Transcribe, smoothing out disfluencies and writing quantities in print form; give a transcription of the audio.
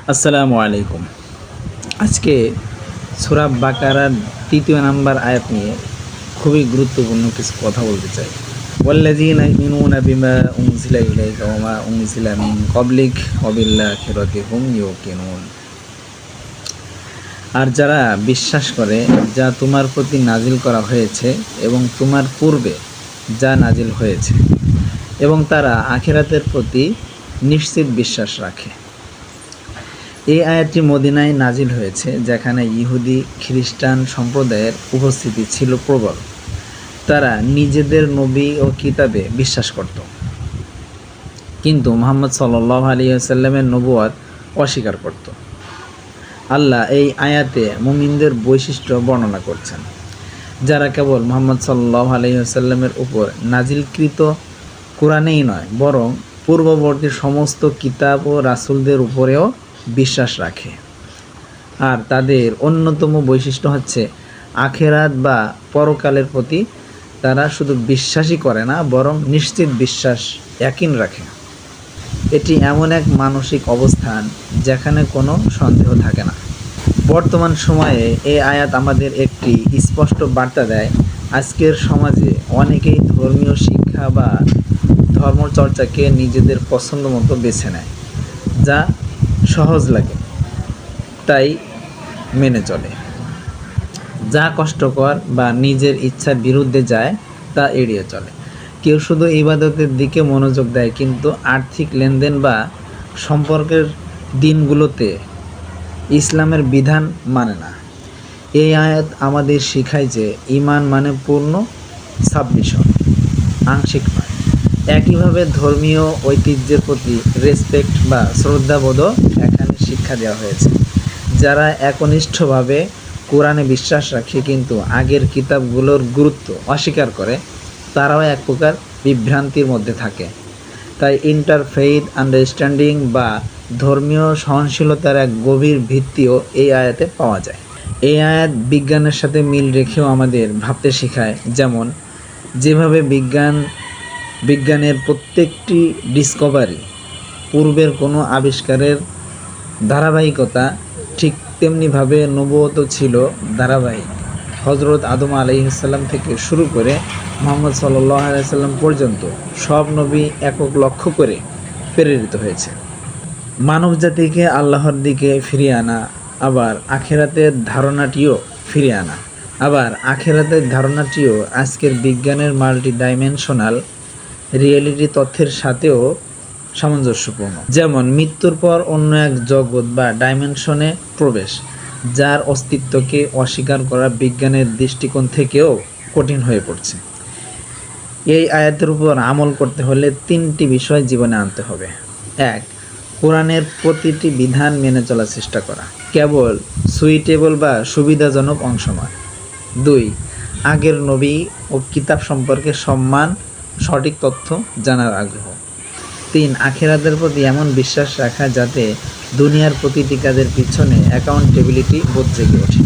আসসালামু আলাইকুম। আজকে সূরা বাকারার ৩য় নাম্বার আয়াত নিয়ে খুবই গুরুত্বপূর্ণ কিছু কথা বলতে চাই। ওয়াল্লাযীনা ইউমিনুনা বিমা উনজিলা ইলাইকা ওয়া মা উনজিলা মিন ক্বাবলিক ওয়া বিল আখিরাতি হুম ইউকিনুন। আর যারা বিশ্বাস করে যা তোমার প্রতি নাজিল করা হয়েছে এবং তোমার পূর্বে যা নাজিল হয়েছে, এবং তারা আখিরাতের প্রতি নিশ্চিত বিশ্বাস রাখে। এই আয়াতটি মদিনায় নাজিল হয়েছে, যেখানে ইহুদি খ্রিস্টান সম্প্রদায়ের উপস্থিতি ছিল প্রবল। তারা নিজেদের নবী ও কিতাবে বিশ্বাস করত, কিন্তু মুহাম্মদ সাল্লাল্লাহু আলাইহি ওয়াসাল্লামের নবুয়ত অস্বীকার করত। আল্লাহ এই আয়াতে মুমিনদের বৈশিষ্ট্য বর্ণনা করছেন, যারা কেবল মুহাম্মদ সাল্লাল্লাহু আলাইহি ওয়াসাল্লামের উপর নাজিলকৃত কোরআনেই নয়, বরং পূর্ববর্তী সমস্ত কিতাব ও রাসূলদের উপরেও বিশ্বাস রাখে। আর তাদের অন্যতম বৈশিষ্ট্য হচ্ছে আখিরাত বা পরকালের প্রতি তারা শুধু বিশ্বাসই করে না, বরং নিশ্চিত বিশ্বাস ইয়াকিন রাখে। এটি এমন এক মানসিক অবস্থান যেখানে কোনো সন্দেহ থাকে না। বর্তমান সময়ে এই আয়াত আমাদের একটি স্পষ্ট বার্তা দেয়। আজকের সমাজে অনেকেই ধর্মীয় শিক্ষা বা ধর্মচর্চাকে নিজেদের পছন্দ মতো বেছে নেয়, যা সহজ লাগে তাই মেনে চলে। যা কষ্টকর বা নিজের ইচ্ছার বিরুদ্ধে যায় তা এড়িয়ে চলে। কেউ শুধু ইবাদতের দিকে মনোযোগ দেয়, কিন্তু আর্থিক লেনদেন বা সম্পর্কের দিনগুলোতে ইসলামের বিধান মানে না। এই আয়াত আমাদের শেখায় যে ঈমান মানে পূর্ণ সাবমিশন, আংশিক নয়। একইভাবে ধর্মীয় ঐতিহ্যের প্রতি রেসপেক্ট বা শ্রদ্ধাবোধও এখানে শিক্ষা দেওয়া হয়েছে। যারা একনিষ্ঠভাবে কোরআনে বিশ্বাস রাখে কিন্তু আগের কিতাবগুলোর গুরুত্ব অস্বীকার করে, তারাও এক প্রকার বিভ্রান্তির মধ্যে থাকে। তাই ইন্টারফেইথ আন্ডারস্ট্যান্ডিং বা ধর্মীয় সহনশীলতার এক গভীর ভিত্তিও এই আয়াতে পাওয়া যায়। এই আয়াত বিজ্ঞানের সাথে মিল রেখেও আমাদের ভাবতে শেখায়। যেমন যেভাবে বিজ্ঞানের প্রত্যেকটি ডিসকভারি পূর্বের কোনো আবিষ্কারের ধারাবাহিকতা, ঠিক তেমনিভাবে নবুয়ত ছিল ধারাবাহিক। হযরত আদম আলাইহিস সালাম থেকে শুরু করে মুহাম্মদ সাল্লাল্লাহু আলাইহি ওয়াসাল্লাম পর্যন্ত সব নবী একক লক্ষ্য করে প্রেরিত হয়েছে, মানবজাতিকে আল্লাহর দিকে ফিরিয়ে আনা। আবার আখিরাতের ধারণাটিও ফিরিয়ে আনা। আজকের বিজ্ঞানের মাল্টি ডাইমেনশনাল রিয়েলিটি তথ্যের সাথেও সামঞ্জস্যপূর্ণ। যেমন মৃত্যুর পর অন্য এক জগৎ বা ডাইমেনশনে প্রবেশ, যার অস্তিত্বকে অস্বীকার করা বিজ্ঞানের দৃষ্টিকোণ থেকেও কঠিন হয়ে পড়ছে। এই আয়াতের উপর আমল করতে হলে 3টি বিষয় জীবনে আনতে হবে। 1. কোরআনের প্রতিটি বিধান মেনে চলার চেষ্টা করা, কেবল সুইটেবল বা সুবিধাজনক অংশ নয়। 2. আগের নবী ও কিতাব সম্পর্কে সম্মান, সঠিক তথ্য জানার আগ্রহ। 3. আখিরাতের প্রতি এমন বিশ্বাস রাখা যাতে দুনিয়ার প্রতিটি কাজের পিছনে অ্যাকাউন্টেবিলিটি বোধ জেগে ওঠে।